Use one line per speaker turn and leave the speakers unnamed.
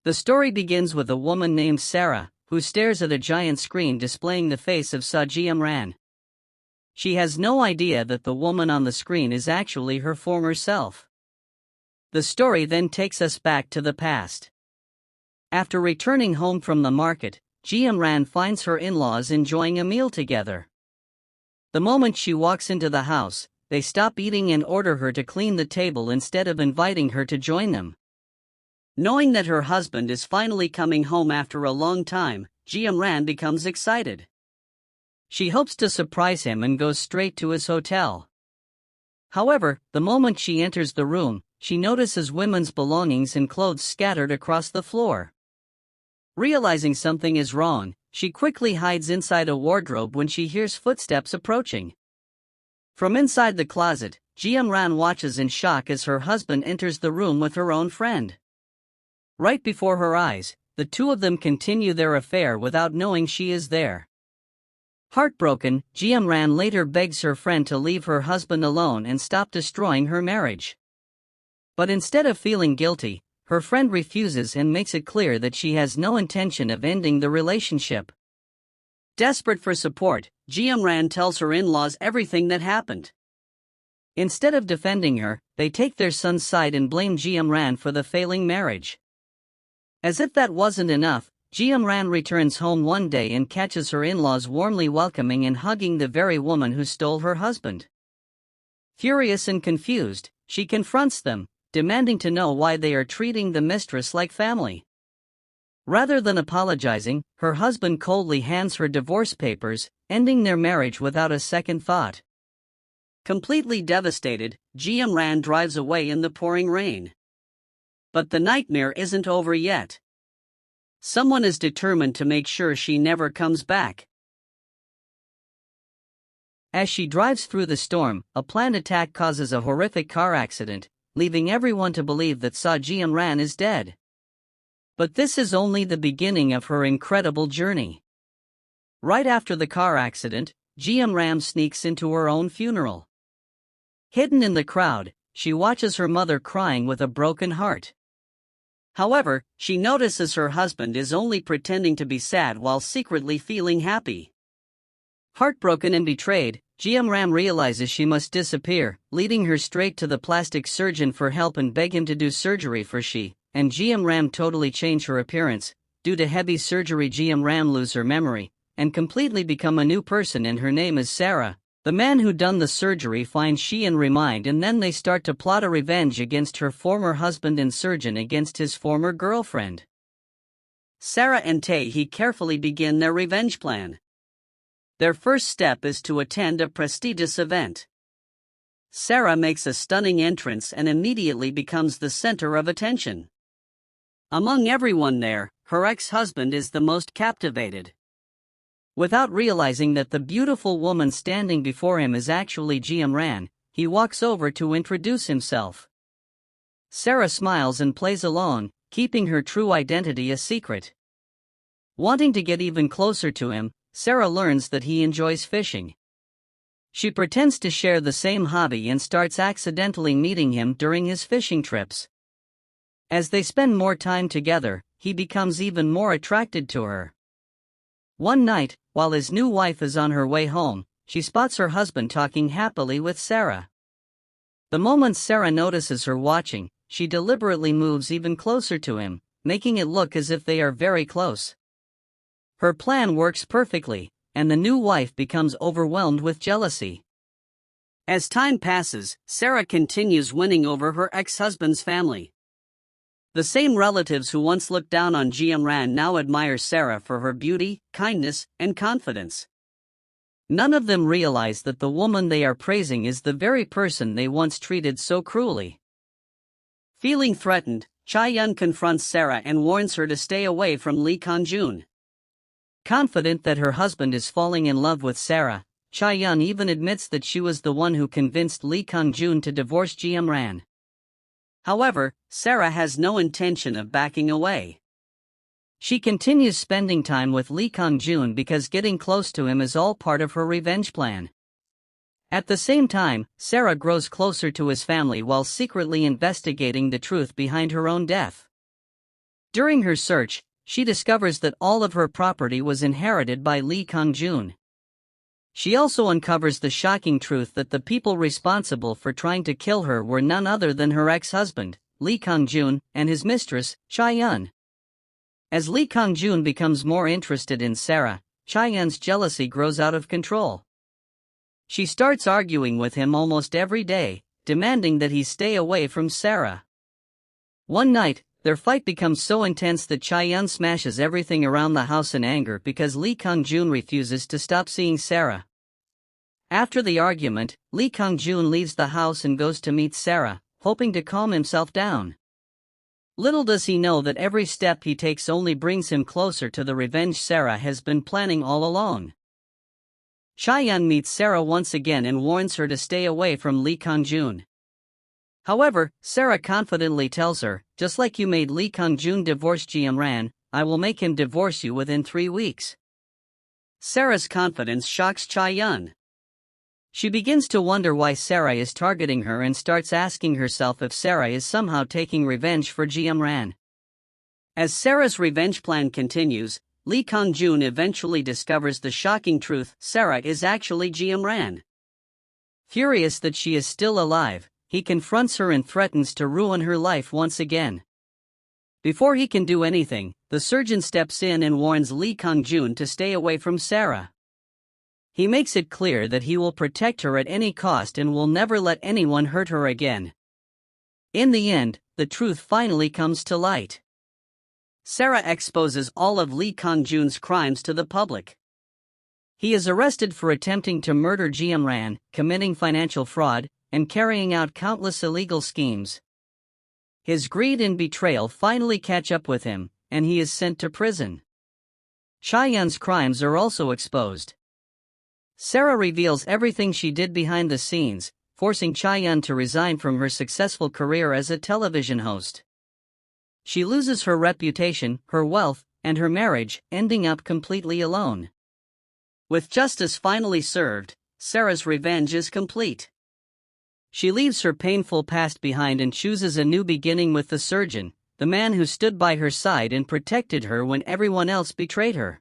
The story begins with a woman named Sarah, who stares at a giant screen displaying the face of Saji Imran. She has no idea that the woman on the screen is actually her former self. The story then takes us back to the past. After returning home from the market, Ji Imran finds her in-laws enjoying a meal together. The moment she walks into the house, they stop eating and order her to clean the table instead of inviting her to join them. Knowing that her husband is finally coming home after a long time, Ji Imran becomes excited. She hopes to surprise him and goes straight to his hotel. However, the moment she enters the room, she notices women's belongings and clothes scattered across the floor. Realizing something is wrong, she quickly hides inside a wardrobe when she hears footsteps approaching. From inside the closet, Ji Imran watches in shock as her husband enters the room with her own friend. Right before her eyes, the two of them continue their affair without knowing she is there. Heartbroken, Ji Imran later begs her friend to leave her husband alone and stop destroying her marriage. But instead of feeling guilty, her friend refuses and makes it clear that she has no intention of ending the relationship. Desperate for support, Ji Imran tells her in-laws everything that happened. Instead of defending her, they take their son's side and blame Ji Imran for the failing marriage. As if that wasn't enough, Ji Imran returns home one day and catches her in-laws warmly welcoming and hugging the very woman who stole her husband. Furious and confused, she confronts them, demanding to know why they are treating the mistress like family. Rather than apologizing, her husband coldly hands her divorce papers, ending their marriage without a second thought. Completely devastated, Ji Imran drives away in the pouring rain. But the nightmare isn't over yet. Someone is determined to make sure she never comes back. As she drives through the storm, a planned attack causes a horrific car accident, leaving everyone to believe that Saji Imran is dead. But this is only the beginning of her incredible journey. Right after the car accident, Ji Imran sneaks into her own funeral. Hidden in the crowd, she watches her mother crying with a broken heart. However, she notices her husband is only pretending to be sad while secretly feeling happy. Heartbroken and betrayed, Ji Imran realizes she must disappear, leading her straight to the plastic surgeon for help and beg him to do surgery for she and Ji Imran totally change her appearance. Due to heavy surgery, Ji Imran lose her memory and completely become a new person, and her name is Sarah. The man who done the surgery finds she and remind, and then they start to plot a revenge against her former husband and surgeon against his former girlfriend. Sarah and Tae carefully begin their revenge plan. Their first step is to attend a prestigious event. Sarah makes a stunning entrance and immediately becomes the center of attention. Among everyone there, her ex-husband is the most captivated. Without realizing that the beautiful woman standing before him is actually Ji Imran, he walks over to introduce himself. Sarah smiles and plays along, keeping her true identity a secret. Wanting to get even closer to him, Sarah learns that he enjoys fishing. She pretends to share the same hobby and starts accidentally meeting him during his fishing trips. As they spend more time together, he becomes even more attracted to her. One night, while his new wife is on her way home, she spots her husband talking happily with Sarah. The moment Sarah notices her watching, she deliberately moves even closer to him, making it look as if they are very close. Her plan works perfectly, and the new wife becomes overwhelmed with jealousy. As time passes, Sarah continues winning over her ex-husband's family. The same relatives who once looked down on Ji Imran now admire Sarah for her beauty, kindness, and confidence. None of them realize that the woman they are praising is the very person they once treated so cruelly. Feeling threatened, Chae-yun confronts Sarah and warns her to stay away from Lee Kang-jun. Confident that her husband is falling in love with Sarah, Chae-yun even admits that she was the one who convinced Lee Kang-jun to divorce Ji Imran. However, Sarah has no intention of backing away. She continues spending time with Lee Kang-jun because getting close to him is all part of her revenge plan. At the same time, Sarah grows closer to his family while secretly investigating the truth behind her own death. During her search, she discovers that all of her property was inherited by Lee Kang-jun. She also uncovers the shocking truth that the people responsible for trying to kill her were none other than her ex-husband, Lee Kang-jun, and his mistress, Chae-yun. As Lee Kang-jun becomes more interested in Sarah, Chae-yun's jealousy grows out of control. She starts arguing with him almost every day, demanding that he stay away from Sarah. One night, their fight becomes so intense that Chae-yun smashes everything around the house in anger because Lee Kang-jun refuses to stop seeing Sarah. After the argument, Lee Kang-jun leaves the house and goes to meet Sarah, hoping to calm himself down. Little does he know that every step he takes only brings him closer to the revenge Sarah has been planning all along. Chae-yun meets Sarah once again and warns her to stay away from Lee Kang-jun. However, Sarah confidently tells her, "Just like you made Lee Kang-jun divorce Ji-ran, I will make him divorce you within 3 weeks." Sarah's confidence shocks Chae-yun. She begins to wonder why Sarah is targeting her and starts asking herself if Sarah is somehow taking revenge for Ji-ran. As Sarah's revenge plan continues, Lee Kang-jun eventually discovers the shocking truth: Sarah is actually Ji-ran. Furious that she is still alive, he confronts her and threatens to ruin her life once again. Before he can do anything, the surgeon steps in and warns Lee Kang-jun to stay away from Sarah. He makes it clear that he will protect her at any cost and will never let anyone hurt her again. In the end, the truth finally comes to light. Sarah exposes all of Lee Kang-jun's crimes to the public. He is arrested for attempting to murder Ji-ran, committing financial fraud, and carrying out countless illegal schemes. His greed and betrayal finally catch up with him, and he is sent to prison. Chae-yun's crimes are also exposed. Sarah reveals everything she did behind the scenes, forcing Chae-yun to resign from her successful career as a television host. She loses her reputation, her wealth, and her marriage, ending up completely alone. With justice finally served, Sarah's revenge is complete. She leaves her painful past behind and chooses a new beginning with the surgeon, the man who stood by her side and protected her when everyone else betrayed her.